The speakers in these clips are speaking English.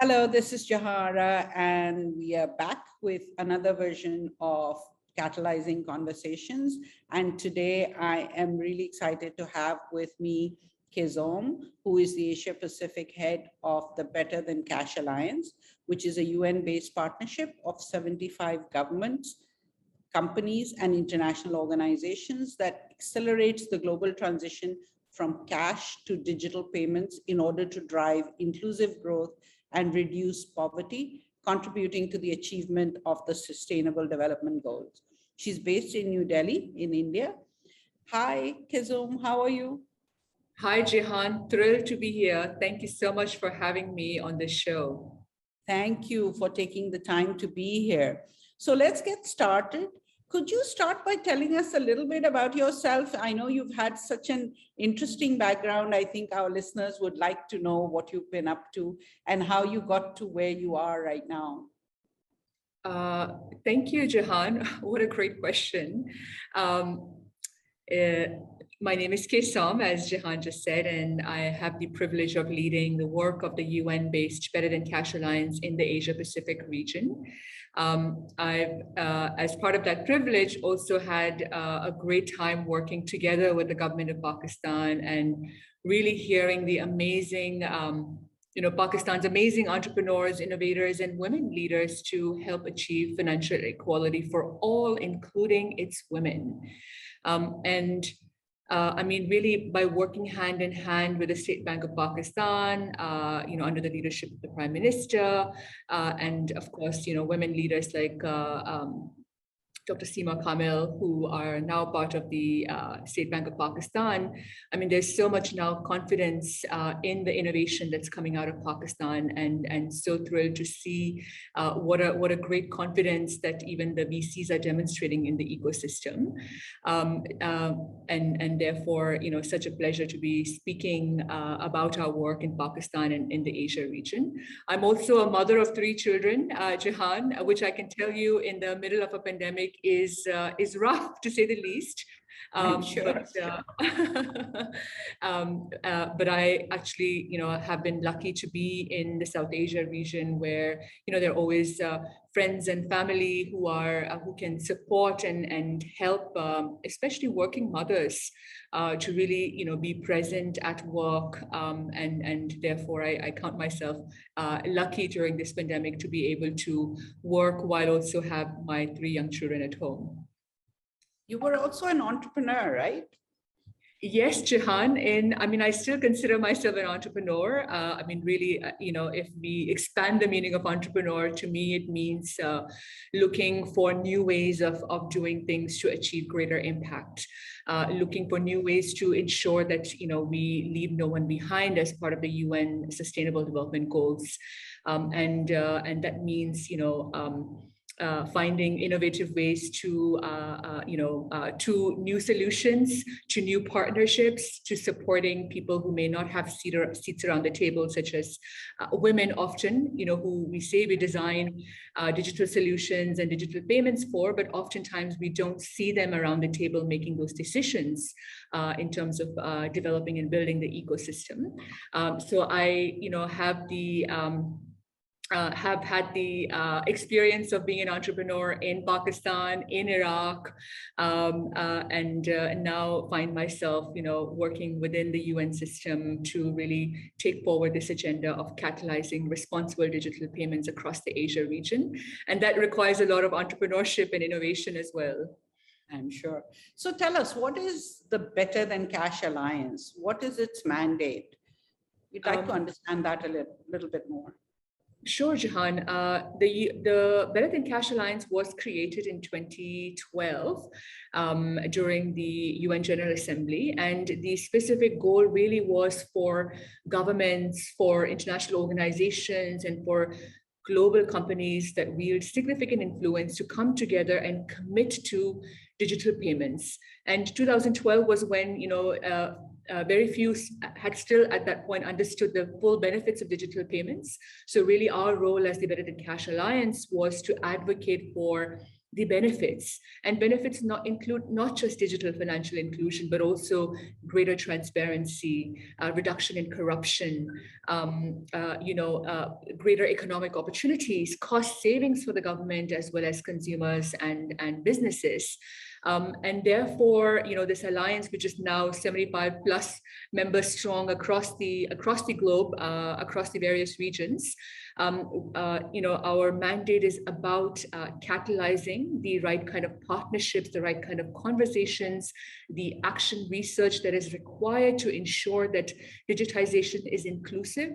Hello, this is Jehan Ara, and we are back with another version of Catalyzing Conversations. And today I am really excited to have with me Keyzom, who is the Asia Pacific head of the Better Than Cash Alliance, which is a UN-based partnership of 75 governments, companies, and international organizations that accelerates the global transition from cash to digital payments in order to drive inclusive growth and reduce poverty, contributing to the achievement of the Sustainable Development Goals. She's based in New Delhi, in India. Hi, Keyzom, how are you? Hi, Jehan. Thrilled to be here. Thank you so much for having me on this show. Thank you for taking the time to be here. So let's get started. Could you start by telling us a little bit about yourself? I know you've had such an interesting background. I think our listeners would like to know what you've been up to and how you got to where you are right now. Thank you, Jehan. What a great question. My name is Keyzom, as Jehan just said, and I have the privilege of leading the work of the UN-based Better Than Cash Alliance in the Asia-Pacific region. I've, as part of that privilege, also had a great time working together with the government of Pakistan and really hearing the amazing, Pakistan's amazing entrepreneurs, innovators, and women leaders to help achieve financial equality for all, including its women. Really by working hand in hand with the State Bank of Pakistan, under the leadership of the Prime Minister, and of course, women leaders like Dr. Seema Kamil, who are now part of the State Bank of Pakistan. I mean, there's so much now confidence in the innovation that's coming out of Pakistan, and so thrilled to see what a great confidence that even the VCs are demonstrating in the ecosystem. And therefore, such a pleasure to be speaking about our work in Pakistan and in the Asia region. I'm also a mother of 3 children, Jehan, which I can tell you in the middle of a pandemic is rough, to say the least. I'm sure. But I actually, have been lucky to be in the South Asia region where, there are always friends and family who can support and help, especially working mothers, to really, be present at work. And therefore, I count myself lucky during this pandemic to be able to work while also have my 3 young children at home. You were also an entrepreneur, right? Yes, Jehan. I still consider myself an entrepreneur. Really, if we expand the meaning of entrepreneur, to me, it means looking for new ways of doing things to achieve greater impact, looking for new ways to ensure that, we leave no one behind as part of the UN Sustainable Development Goals. And that means, finding innovative ways to new solutions, to new partnerships, to supporting people who may not have seats around the table, such as women often, who we say we design digital solutions and digital payments for, but oftentimes we don't see them around the table making those decisions in terms of developing and building the ecosystem. So I, have had the experience of being an entrepreneur in Pakistan, in Iraq, and now find myself, working within the UN system to really take forward this agenda of catalyzing responsible digital payments across the Asia region. And that requires a lot of entrepreneurship and innovation as well. I'm sure. So tell us, what is the Better Than Cash Alliance? What is its mandate? We'd like to understand that a little bit more. Sure, Jehan. The Better Than Cash Alliance was created in 2012 during the UN General Assembly. And the specific goal really was for governments, for international organizations, and for global companies that wield significant influence to come together and commit to digital payments. And 2012 was when, very few had still at that point understood the full benefits of digital payments. So really our role as the Better Than Cash Alliance was to advocate for the benefits, and benefits include not just digital financial inclusion, but also greater transparency, reduction in corruption, greater economic opportunities, cost savings for the government as well as consumers and businesses. And therefore, this alliance, which is now 75 plus members strong across the globe, across the various regions, our mandate is about catalyzing the right kind of partnerships, the right kind of conversations, the action research that is required to ensure that digitization is inclusive,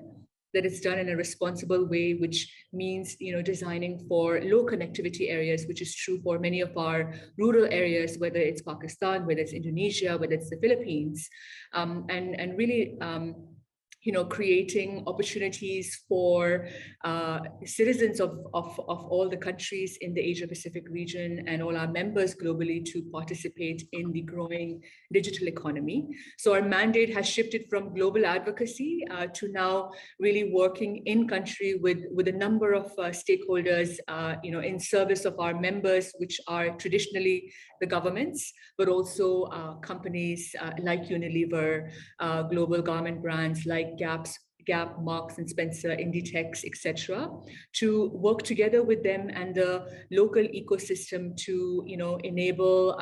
that it's done in a responsible way, which means, designing for low connectivity areas, which is true for many of our rural areas, whether it's Pakistan, whether it's Indonesia, whether it's the Philippines, and really, creating opportunities for citizens of all the countries in the Asia Pacific region and all our members globally to participate in the growing digital economy. So our mandate has shifted from global advocacy to now really working in country with a number of stakeholders, in service of our members, which are traditionally the governments, but also companies like Unilever, global garment brands like Gap, Marks and Spencer, Inditex, etc., to work together with them and the local ecosystem to, enable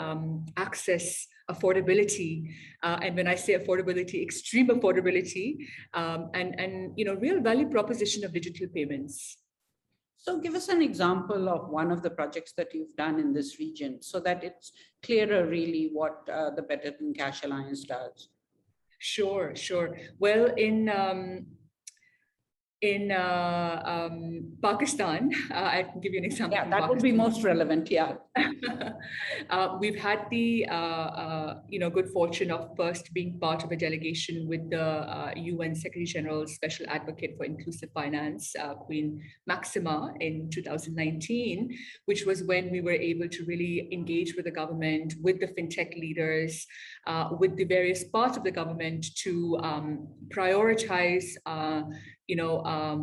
access, affordability, and when I say affordability, extreme affordability, and real value proposition of digital payments. So give us an example of one of the projects that you've done in this region so that it's clearer really what the Better Than Cash Alliance does. Sure. Well, in Pakistan, I can give you an example. Yeah, that would be most relevant. Yeah. We've had the good fortune of first being part of a delegation with the UN Secretary General's Special Advocate for Inclusive Finance, Queen Maxima, in 2019, which was when we were able to really engage with the government, with the fintech leaders, with the various parts of the government to prioritize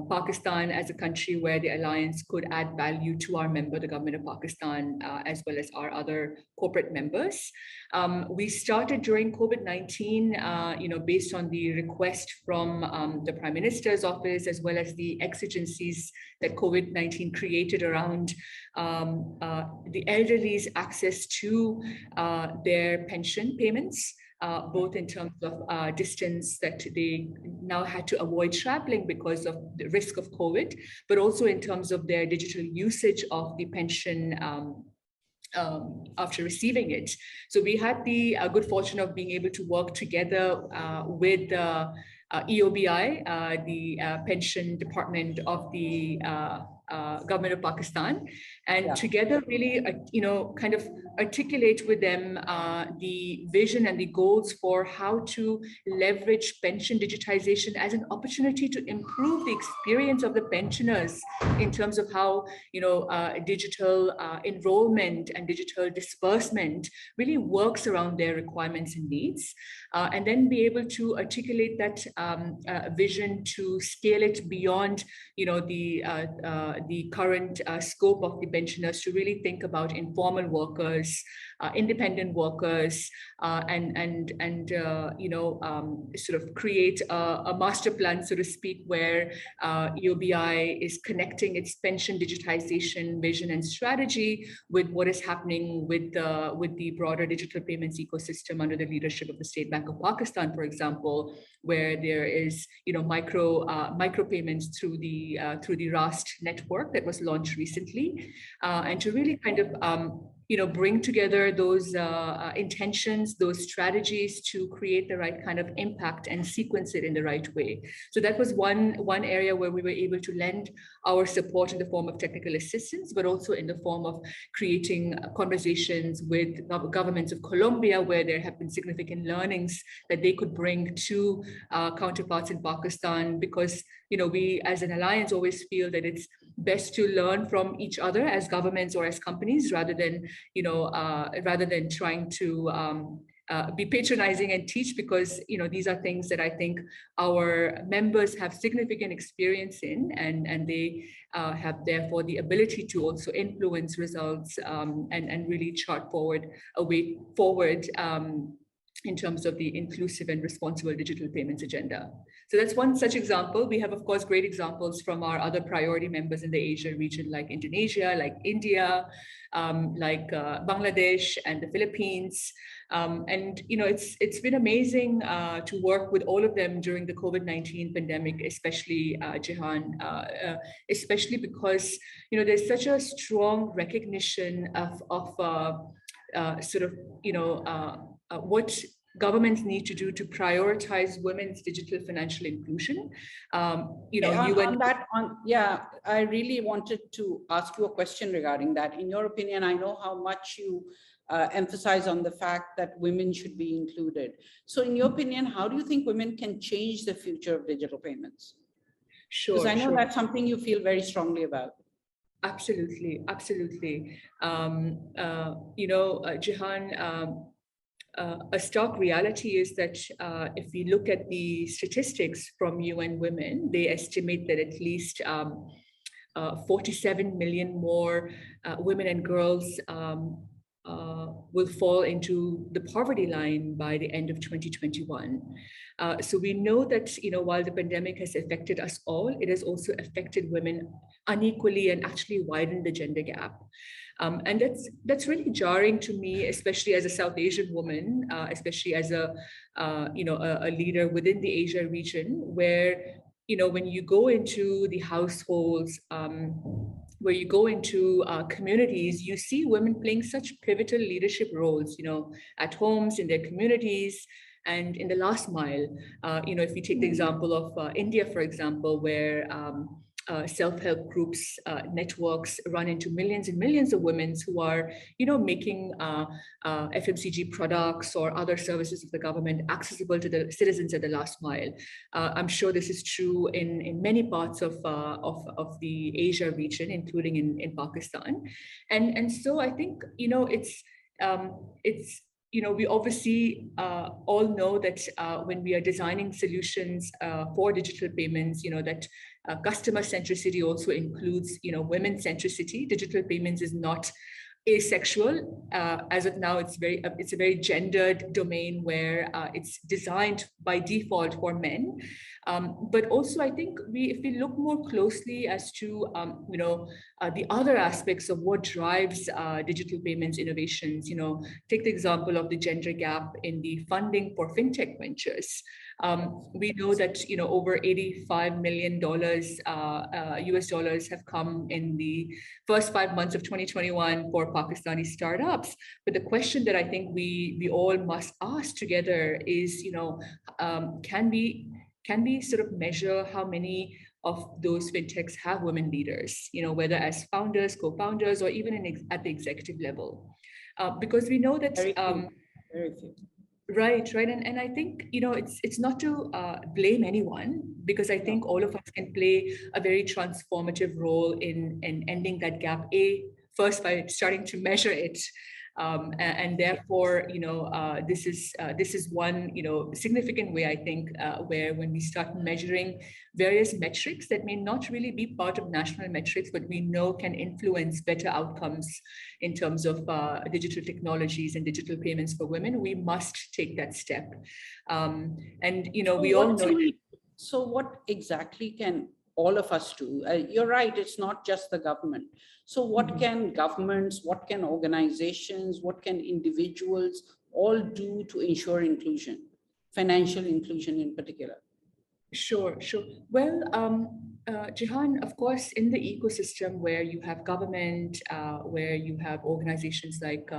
Pakistan as a country where the alliance could add value to our member, the government of Pakistan, as well as our other corporate members. We started during COVID-19, based on the request from the Prime Minister's office, as well as the exigencies that COVID-19 created around the elderly's access to their pension payments. Both in terms of distance that they now had to avoid traveling because of the risk of COVID, but also in terms of their digital usage of the pension after receiving it. So we had the good fortune of being able to work together with EOBI, the pension department of the government of Pakistan, and together really, kind of articulate with them the vision and the goals for how to leverage pension digitization as an opportunity to improve the experience of the pensioners in terms of how, digital enrollment and digital disbursement really works around their requirements and needs, and then be able to articulate that vision to scale it beyond, the current scope of the pensioners, to really think about informal workers, independent workers, and sort of create a master plan, so to speak, where EOBI is connecting its pension digitization vision and strategy with what is happening with the broader digital payments ecosystem under the leadership of the State Bank of Pakistan, for example, where there is micro payments through the RAST network that was launched recently, and to really kind of bring together those intentions, those strategies to create the right kind of impact and sequence it in the right way. So that was one area where we were able to lend our support in the form of technical assistance, but also in the form of creating conversations with governments of Colombia, where there have been significant learnings that they could bring to counterparts in Pakistan, because we as an alliance always feel that it's best to learn from each other as governments or as companies, rather than trying to be patronizing and teach, because these are things that I think our members have significant experience in, and they have therefore the ability to also influence results and really chart forward a way forward in terms of the inclusive and responsible digital payments agenda. So that's one such example. We have, of course, great examples from our other priority members in the Asia region, like Indonesia, like India, like Bangladesh and the Philippines. And it's been amazing to work with all of them during the COVID-19 pandemic, especially Jehan, especially because there's such a strong recognition of what governments need to do to prioritize women's digital financial inclusion. I really wanted to ask you a question regarding that. In your opinion, I know how much you emphasize on the fact that women should be included. So in your opinion, how do you think women can change the future of digital payments? Sure. Because I know that's something you feel very strongly about. Absolutely, absolutely. Jehan, a stark reality is that if we look at the statistics from UN Women, they estimate that at least 47 million more women and girls will fall into the poverty line by the end of 2021. So we know that, while the pandemic has affected us all, it has also affected women unequally and actually widened the gender gap. And that's really jarring to me, especially as a South Asian woman, especially as a leader within the Asia region, where when you go into the households, where you go into communities, you see women playing such pivotal leadership roles, at homes, in their communities, and in the last mile. If you take the example of India, for example, where self-help groups, networks run into millions and millions of women who are, making FMCG products or other services of the government accessible to the citizens at the last mile. I'm sure this is true in many parts of the Asia region, including in Pakistan. And so I think, we obviously all know that when we are designing solutions for digital payments, that customer centricity also includes, women centricity. Digital payments is not asexual. As of now, it's a very gendered domain where it's designed by default for men. But also, I think if we look more closely as to the other aspects of what drives digital payments innovations, take the example of the gender gap in the funding for fintech ventures. We know that over $85 million US dollars have come in the first 5 months of 2021 for Pakistani startups. But the question that I think we all must ask together is, can we sort of measure how many of those fintechs have women leaders, whether as founders, co-founders, or even at the executive level? Because we know that very few. Right. And I think, it's not to blame anyone, because I think all of us can play a very transformative role in ending that gap, first by starting to measure it. And therefore, this is one, significant way, I think, where when we start measuring various metrics that may not really be part of national metrics, but we know can influence better outcomes in terms of digital technologies and digital payments for women, we must take that step. We all know. So what exactly can all of us do? You're right, it's not just the government. So what can governments, what can organizations, what can individuals all do to ensure inclusion, financial inclusion in particular? Sure. Well, Jehan, of course, in the ecosystem where you have government, where you have organizations like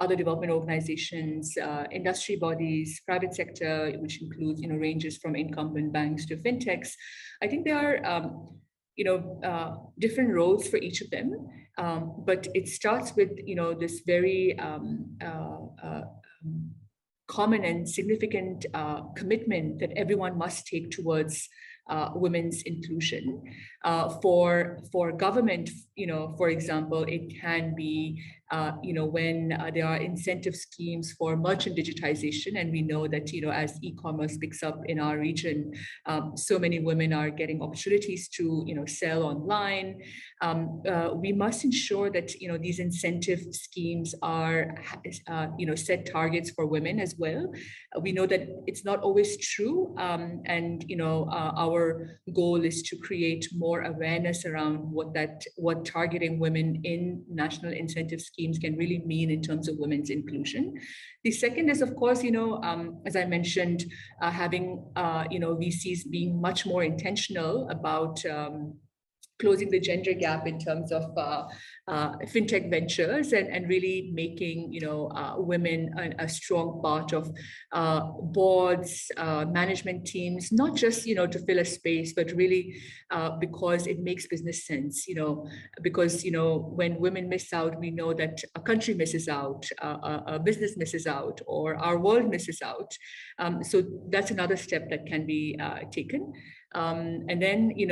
other development organizations, industry bodies, private sector, which includes, ranges from incumbent banks to fintechs, I think there are, different roles for each of them. But it starts with, this very common and significant commitment that everyone must take towards women's inclusion. For government, for example, it can be when there are incentive schemes for merchant digitization, and we know that, as e-commerce picks up in our region, so many women are getting opportunities to, sell online. We must ensure that, these incentive schemes are, set targets for women as well. We know that it's not always true. And, our goal is to create more awareness around what targeting women in national incentive schemes can really mean in terms of women's inclusion. The second is, of course, as I mentioned, having, VCs being much more intentional about closing the gender gap in terms of fintech ventures, and really making women a strong part of boards, management teams, not just to fill a space, but really because it makes business sense. Because when women miss out, we know that a country misses out, a business misses out, or our world misses out. So that's another step that can be taken. And then we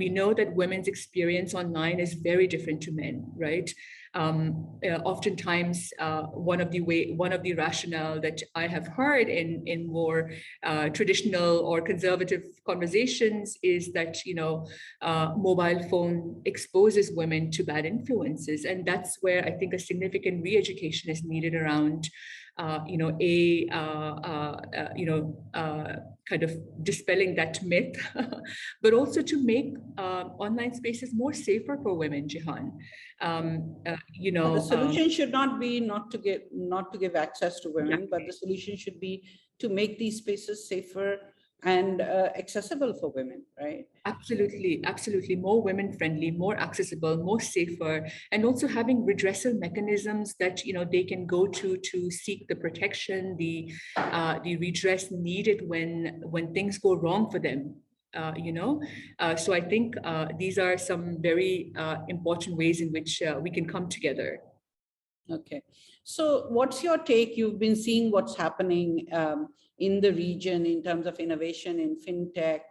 know that women's experience online is very different to men, right? Oftentimes, one of the rationale that I have heard in more traditional or conservative conversations is that mobile phone exposes women to bad influences, and that's where I think a significant re-education is needed around kind of dispelling that myth, but also to make online spaces more safer for women, Jehan. The solution should not be not to give access to women, yeah, but the solution should be to make these spaces safer and accessible for women, right? Absolutely, absolutely. More women-friendly, more accessible, more safer, and also having redressal mechanisms that they can go to seek the protection, the redress needed when things go wrong for them. So I think these are some very important ways in which we can come together. Okay, so what's your take? You've been seeing what's happening in the region in terms of innovation in fintech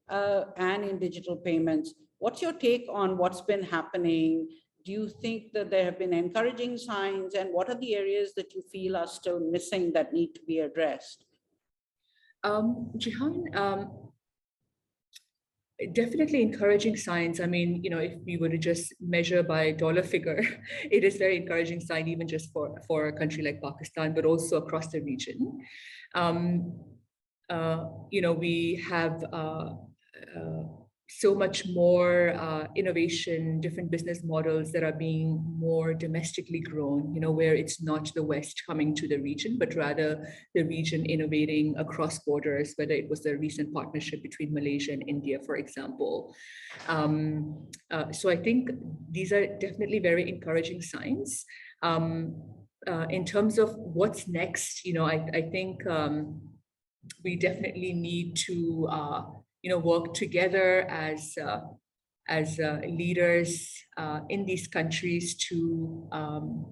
and in digital payments. What's your take on what's been happening? Do you think that there have been encouraging signs, and what are the areas that you feel are still missing that need to be addressed? Jehan, definitely encouraging signs. I mean, if we were to just measure by dollar figure, it is very encouraging sign, even just for a country like Pakistan, but also across the region. We have so much more innovation, different business models that are being more domestically grown, where it's not the West coming to the region, but rather the region innovating across borders, whether it was the recent partnership between Malaysia and India, for example. So I think these are definitely very encouraging signs. In terms of what's next, I think we definitely need to work together as leaders in these countries to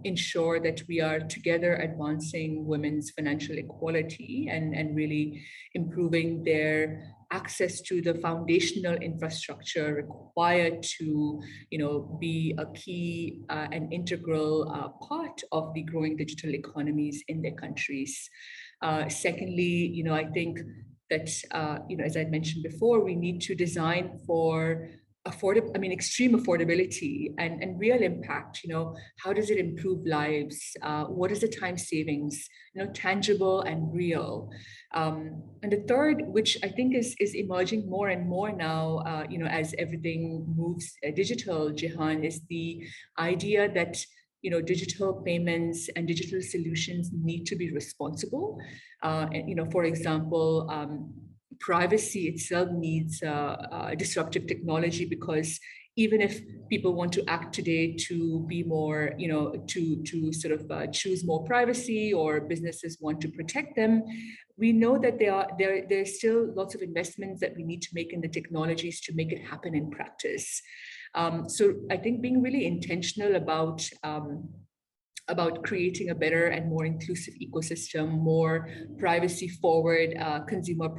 ensure that we are together advancing women's financial equality and really improving their access to the foundational infrastructure required to be a key and integral part of the growing digital economies in their countries. Secondly, I think that, as I mentioned before, we need to design for extreme affordability and real impact. How does it improve lives? What is the time savings? Tangible and real. And the third, which I think is emerging more and more now, as everything moves digital, Jehan, is the idea that digital payments and digital solutions need to be responsible. For example, privacy itself needs disruptive technology, because even if people want to act today to be more, to sort of choose more privacy, or businesses want to protect them, we know that there's still lots of investments that we need to make in the technologies to make it happen in practice. So I think being really intentional about creating a better and more inclusive ecosystem, more privacy-forward consumer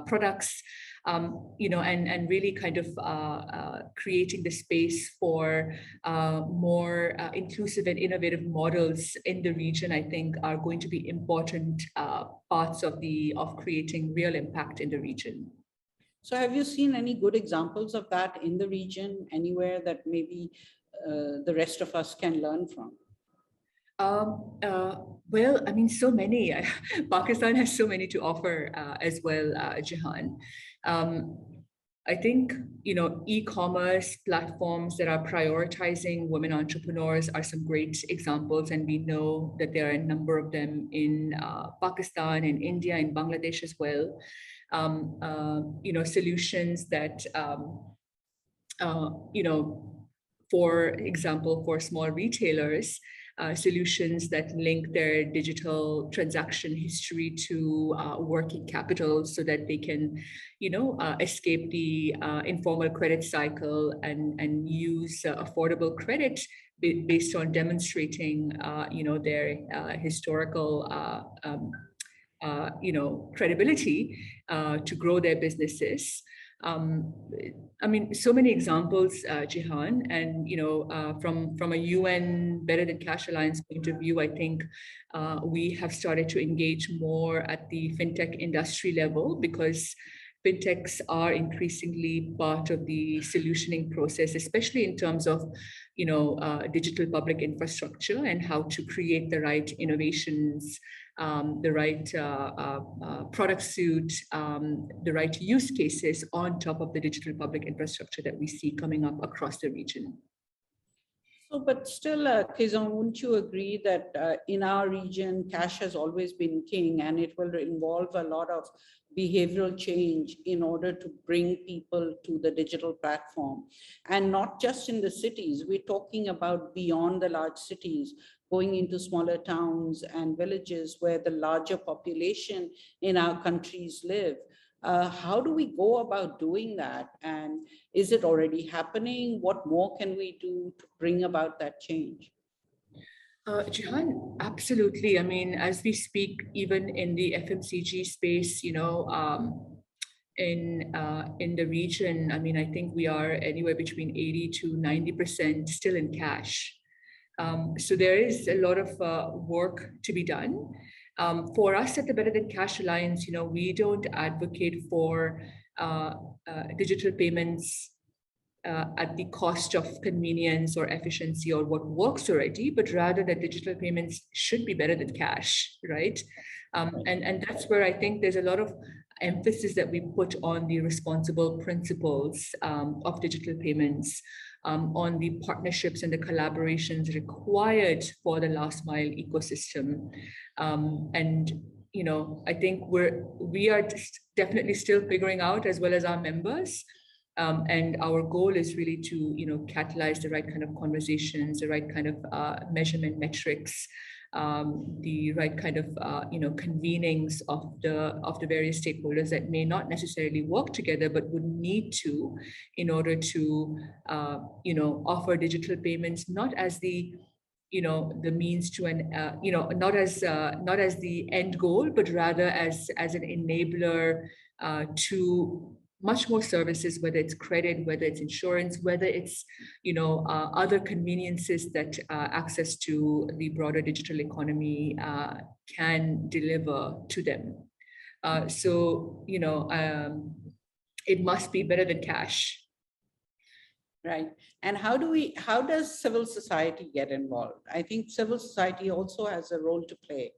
products, and really kind of creating the space for more inclusive and innovative models in the region, I think are going to be important parts of creating real impact in the region. So have you seen any good examples of that in the region, anywhere that maybe the rest of us can learn from? Well, I mean, so many. Pakistan has so many to offer as well, Jehan. I think, e-commerce platforms that are prioritizing women entrepreneurs are some great examples. And we know that there are a number of them in Pakistan, in India, in Bangladesh as well. Solutions that, for example, for small retailers, solutions that link their digital transaction history to working capital so that they can, escape the informal credit cycle and use affordable credit based on demonstrating, their historical, credibility to grow their businesses. I mean, so many examples, Jehan, and from a UN Better Than Cash Alliance point of view, I think we have started to engage more at the fintech industry level, because fintechs are increasingly part of the solutioning process, especially in terms of digital public infrastructure and how to create the right innovations, the right product suite, the right use cases on top of the digital public infrastructure that we see coming up across the region. So, but still, Keyzom, wouldn't you agree that in our region, cash has always been king, and it will involve a lot of behavioral change in order to bring people to the digital platform? And not just in the cities, we're talking about beyond the large cities, going into smaller towns and villages where the larger population in our countries live. How do we go about doing that? And is it already happening? What more can we do to bring about that change? Jehan, absolutely. I mean, as we speak, even in the FMCG space, in the region, I mean, I think we are anywhere between 80 to 90% still in cash. So there is a lot of work to be done. For us at the Better Than Cash Alliance, we don't advocate for digital payments at the cost of convenience or efficiency or what works already, but rather that digital payments should be better than cash, right? And that's where I think there's a lot of emphasis that we put on the responsible principles of digital payments, on the partnerships and the collaborations required for the last mile ecosystem. And I think we are definitely still figuring out, as well as our members. And our goal is really to catalyze the right kind of conversations, the right kind of measurement metrics, the right kind of convenings of the various stakeholders that may not necessarily work together but would need to, in order to offer digital payments not as the means to an not as the end goal, but rather as an enabler to much more services, whether it's credit, whether it's insurance, whether it's other conveniences that access to the broader digital economy can deliver to them. So it must be better than cash. Right. And how does civil society get involved? I think civil society also has a role to play.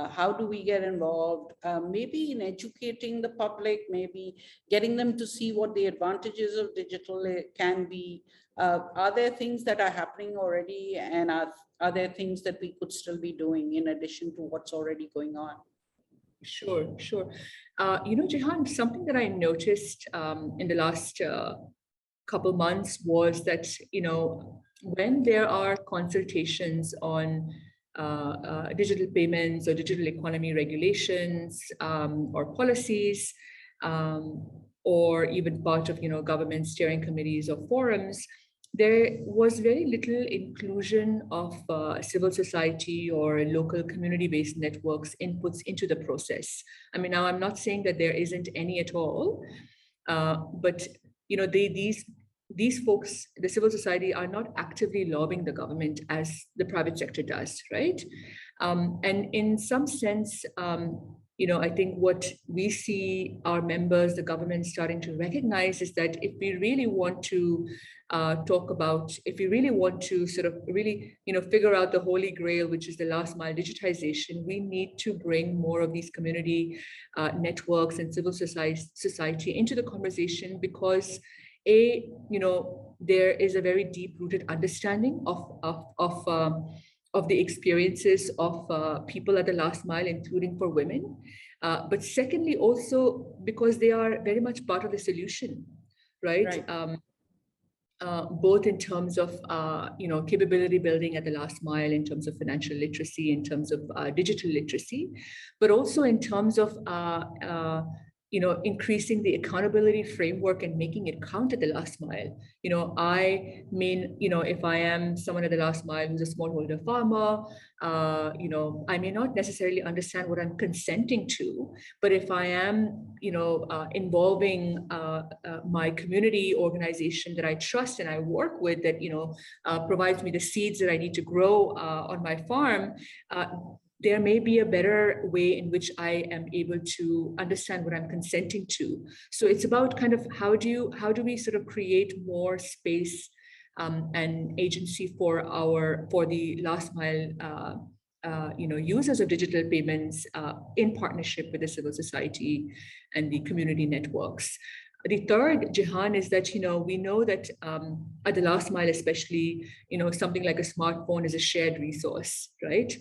How do we get involved? Maybe in educating the public, maybe getting them to see what the advantages of digital can be. Are there things that are happening already, and are there things that we could still be doing in addition to what's already going on? Sure. Jehan, something that I noticed in the last couple months was that, when there are consultations on digital payments or digital economy regulations or policies, or even part of government steering committees or forums, there was very little inclusion of civil society or local community-based networks inputs into the process. I mean, now I'm not saying that there isn't any at all, But these folks, the civil society, are not actively lobbying the government as the private sector does, right? And in some sense, I think what we see our members, the government, starting to recognize is that if we really want to if we really want to sort of really, figure out the Holy Grail, which is the last mile digitization, we need to bring more of these community networks and civil society into the conversation, because there is a very deep-rooted understanding of the experiences of people at the last mile, including for women. But secondly, also because they are very much part of the solution, right? Both in terms of capability building at the last mile, in terms of financial literacy, in terms of digital literacy, but also in terms of increasing the accountability framework and making it count at the last mile. I mean, if I am someone at the last mile who's a smallholder farmer, I may not necessarily understand what I'm consenting to, but if I am, involving my community organization that I trust and I work with, that, provides me the seeds that I need to grow on my farm, there may be a better way in which I am able to understand what I'm consenting to. So it's about kind of how do we sort of create more space and agency for the last mile users of digital payments in partnership with the civil society and the community networks. The third, Jehan, is that, we know that at the last mile, especially, something like a smartphone is a shared resource, right?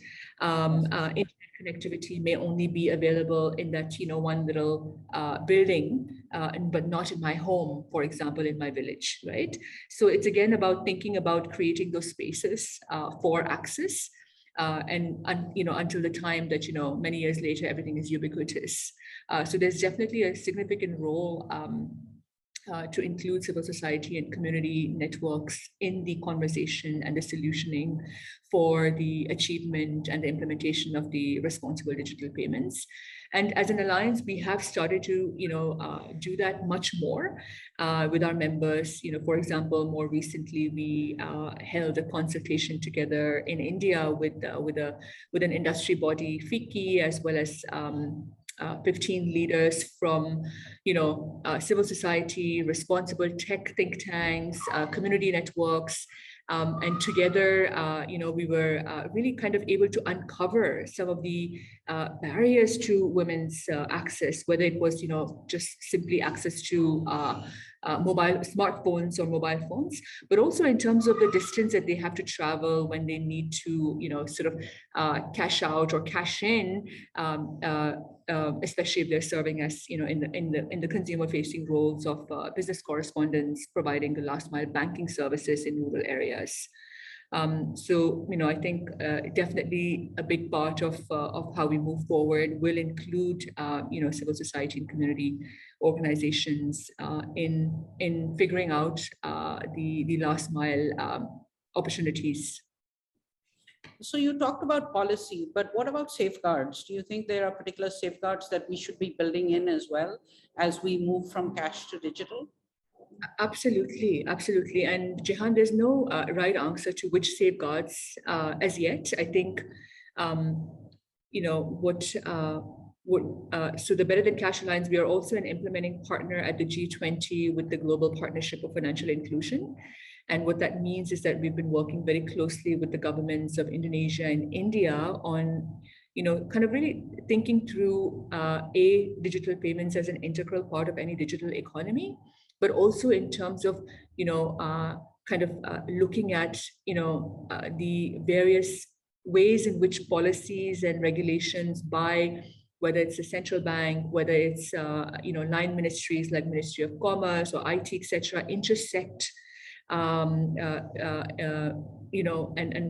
Internet connectivity may only be available in that, one little building, but not in my home, for example, in my village, right? So it's again about thinking about creating those spaces for access. Until the time that, many years later, everything is ubiquitous. So there's definitely a significant role to include civil society and community networks in the conversation and the solutioning for the achievement and the implementation of the responsible digital payments. And as an alliance, we have started to, do that much more with our members. For example, more recently, we held a consultation together in India with an industry body, FICCI, as well as 15 leaders from, civil society, responsible tech think tanks, community networks. And together, we were really kind of able to uncover some of the barriers to women's access, whether it was, just simply access to mobile smartphones or mobile phones, but also in terms of the distance that they have to travel when they need to, sort of cash out or cash in, especially if they're serving as, in the consumer-facing roles of business correspondents, providing the last mile banking services in rural areas. So, I think definitely a big part of how we move forward will include, civil society and community organizations in figuring out the last mile opportunities. So you talked about policy, but what about safeguards? Do you think there are particular safeguards that we should be building in as well as we move from cash to digital? Absolutely, absolutely. And Jehan, there's no right answer to which safeguards as yet. I think, so the Better Than Cash Alliance, we are also an implementing partner at the G20 with the Global Partnership of Financial Inclusion. And what that means is that we've been working very closely with the governments of Indonesia and India on, kind of really thinking through digital payments as an integral part of any digital economy, but also in terms of, looking at, the various ways in which policies and regulations by whether it's the central bank, whether it's, line ministries like Ministry of Commerce or IT, etc., intersect, and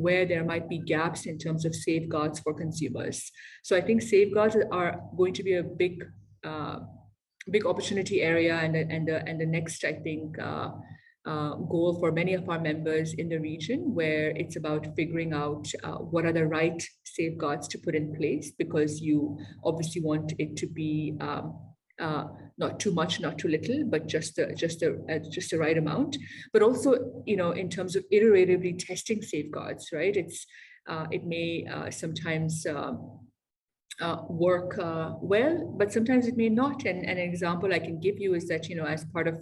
where there might be gaps in terms of safeguards for consumers. So I think safeguards are going to be a big opportunity area, and the next, I think, goal for many of our members in the region, where it's about figuring out what are the right safeguards to put in place, because you obviously want it to be not too much, not too little, but just the right amount. But also, in terms of iteratively testing safeguards, right? It may sometimes work well, but sometimes it may not. And an example I can give you is that, as part of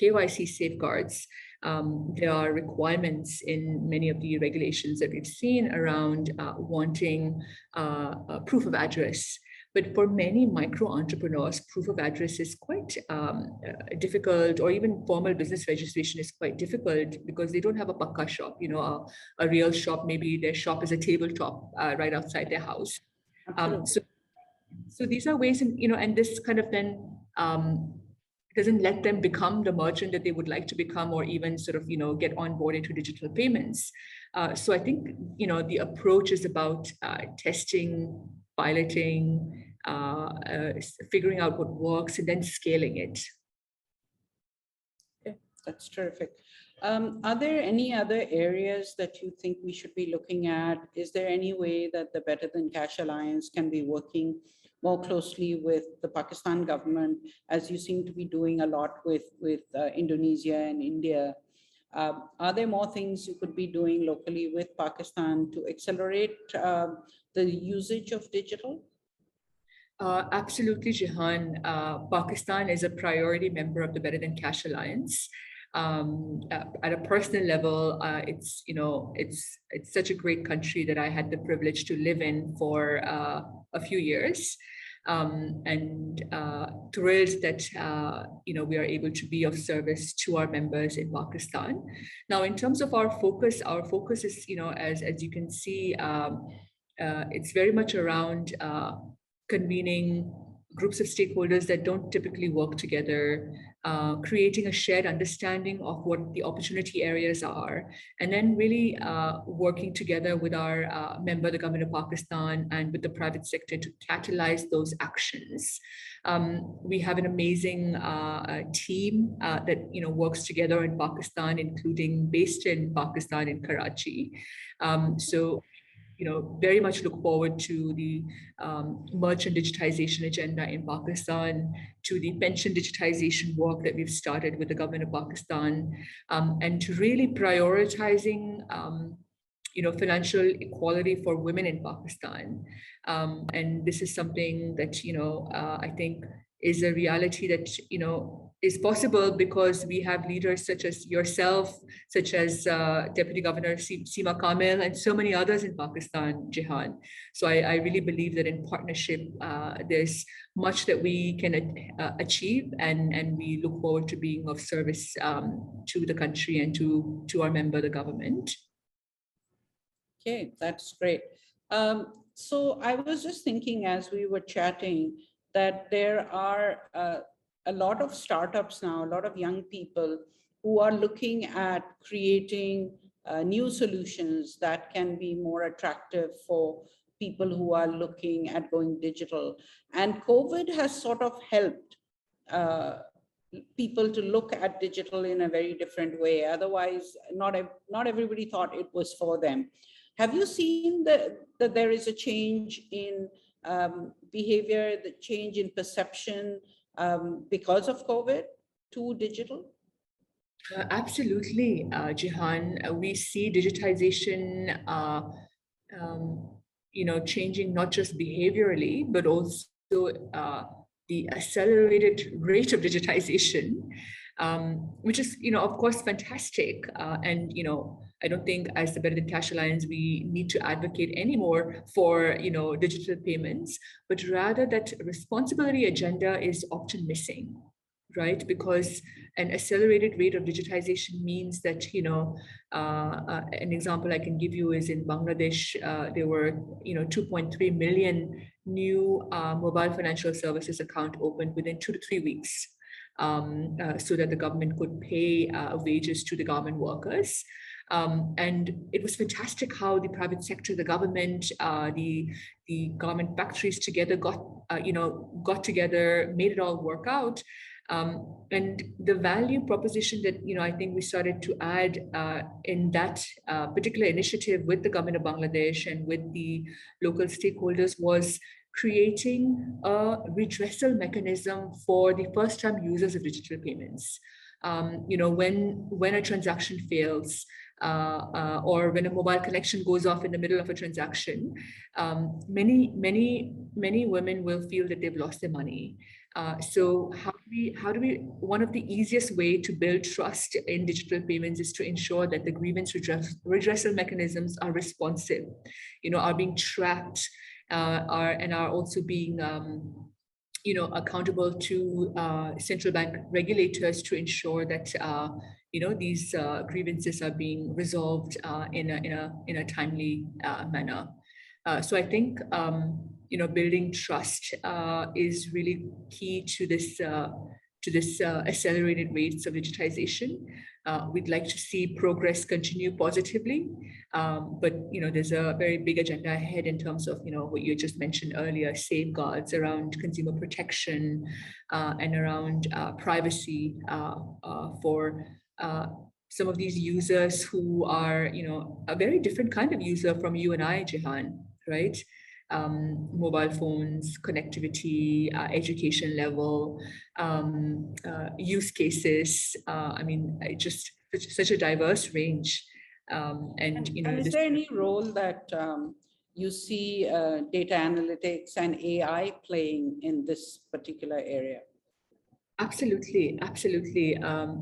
KYC safeguards, there are requirements in many of the regulations that we've seen around wanting proof of address. But for many micro entrepreneurs, proof of address is quite difficult, or even formal business registration is quite difficult because they don't have a pakka shop, a real shop. Maybe their shop is a tabletop right outside their house. So these are ways, and this kind of then doesn't let them become the merchant that they would like to become, or even sort of, get on board into digital payments. So I think, the approach is about testing, piloting, figuring out what works, and then scaling it. Okay, that's terrific. Are there any other areas that you think we should be looking at? Is there any way that the Better Than Cash Alliance can be working more closely with the Pakistan government, as you seem to be doing a lot with Indonesia and India? Are there more things you could be doing locally with Pakistan to accelerate the usage of digital? Absolutely, Jehan. Pakistan is a priority member of the Better Than Cash Alliance. At a personal level, it's such a great country that I had the privilege to live in for a few years, and thrilled that we are able to be of service to our members in Pakistan. Now, in terms of our focus is, as you can see, it's very much around convening groups of stakeholders that don't typically work together, creating a shared understanding of what the opportunity areas are, and then really working together with our member, the government of Pakistan, and with the private sector to catalyze those actions. We have an amazing team that works together in Pakistan, including based in Pakistan in Karachi. So very much look forward to the merchant digitization agenda in Pakistan, to the pension digitization work that we've started with the government of Pakistan, and to really prioritizing financial equality for women in Pakistan. And this is something that, I think is a reality that, is possible because we have leaders such as yourself, such as Deputy Governor Seema Kamil, and so many others in Pakistan, Jehan. So I really believe that in partnership, there's much that we can achieve, and we look forward to being of service to the country and to our member, the government. Okay, that's great. So I was just thinking as we were chatting that there are a lot of startups now, a lot of young people who are looking at creating new solutions that can be more attractive for people who are looking at going digital. And COVID has sort of helped people to look at digital in a very different way. Otherwise, not everybody thought it was for them. Have you seen that there is a change in behavior, the change in perception because of COVID to digital? Absolutely, Jehan. We see digitization, changing not just behaviorally, but also the accelerated rate of digitization, which is, of course, fantastic. And, I don't think as the Better Than Cash Alliance, we need to advocate anymore for, digital payments, but rather that responsibility agenda is often missing, right? Because an accelerated rate of digitization means that, an example I can give you is in Bangladesh, there were, 2.3 million new mobile financial services account opened within 2 to 3 weeks, so that the government could pay wages to the government workers. And it was fantastic how the private sector, the government, the government factories together got together, made it all work out. And the value proposition that, I think we started to add in that particular initiative with the government of Bangladesh and with the local stakeholders was creating a redressal mechanism for the first-time users of digital payments. When a transaction fails, or when a mobile connection goes off in the middle of a transaction, many women will feel that they've lost their money. So how do we, one of the easiest way to build trust in digital payments is to ensure that the grievance redressal mechanisms are responsive, are being tracked, are also being accountable to central bank regulators to ensure that these grievances are being resolved in a timely manner. So I think building trust is really key to this accelerated rates of digitization. We'd like to see progress continue positively, but there's a very big agenda ahead in terms of what you just mentioned earlier, safeguards around consumer protection and around privacy for some of these users who are a very different kind of user from you and I, Jehan, right? Mobile phones, connectivity, education level, use cases. Just such a diverse range. And is there any role that you see data analytics and AI playing in this particular area? Absolutely.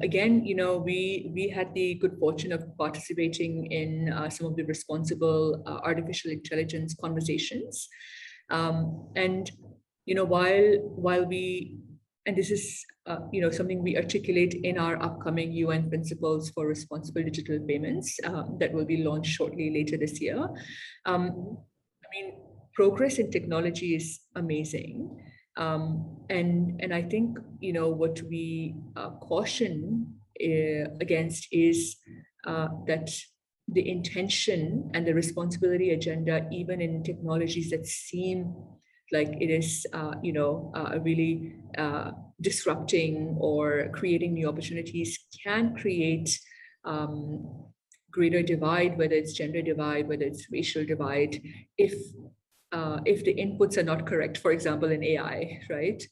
Again, we had the good fortune of participating in some of the responsible artificial intelligence conversations, and while we, and this is something we articulate in our upcoming UN principles for responsible digital payments that will be launched shortly later this year. Progress in technology is amazing. And I think, what we caution against is that the intention and the responsibility agenda, even in technologies that seem like it is, really disrupting or creating new opportunities, can create greater divide, whether it's gender divide, whether it's racial divide, if the inputs are not correct, for example, in AI, right?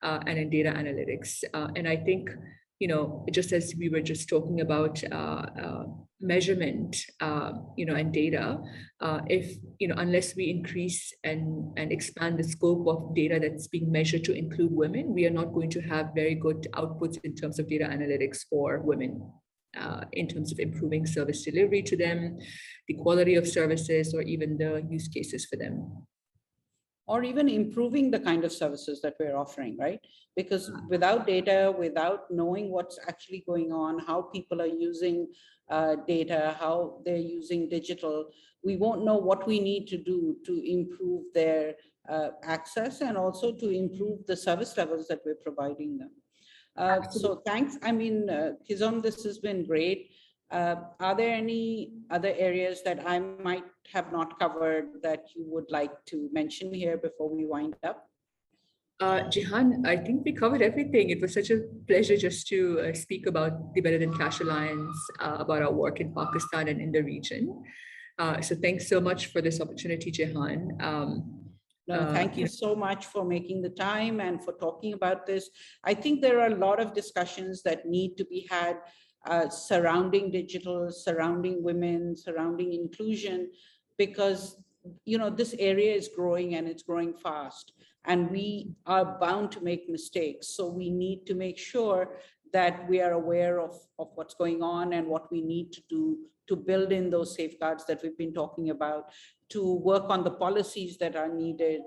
And in data analytics. And I think, just as we were just talking about measurement, and data, if, unless we increase and expand the scope of data that's being measured to include women, we are not going to have very good outputs in terms of data analytics for women. In terms of improving service delivery to them, the quality of services, or even the use cases for them. Or even improving the kind of services that we're offering, right? Because without data, without knowing what's actually going on, how people are using data, how they're using digital, we won't know what we need to do to improve their access and also to improve the service levels that we're providing them. So thanks. Keyzom, this has been great. Are there any other areas that I might have not covered that you would like to mention here before we wind up? Jehan, I think we covered everything. It was such a pleasure just to speak about the Better Than Cash Alliance, about our work in Pakistan and in the region. So thanks so much for this opportunity, Jehan. Thank you so much for making the time and for talking about this. I think there are a lot of discussions that need to be had surrounding digital, surrounding women, surrounding inclusion, because this area is growing and it's growing fast, and we are bound to make mistakes. So we need to make sure that we are aware of what's going on and what we need to do to build in those safeguards that we've been talking about, to work on the policies that are needed,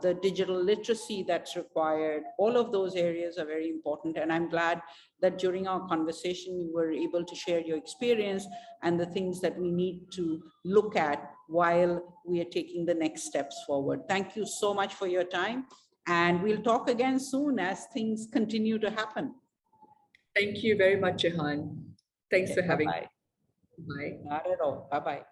the digital literacy that's required. All of those areas are very important. And I'm glad that during our conversation, you were able to share your experience and the things that we need to look at while we are taking the next steps forward. Thank you so much for your time. And we'll talk again soon as things continue to happen. Thank you very much, Jehan. Thanks for having me. Bye. Not at all. Bye-bye.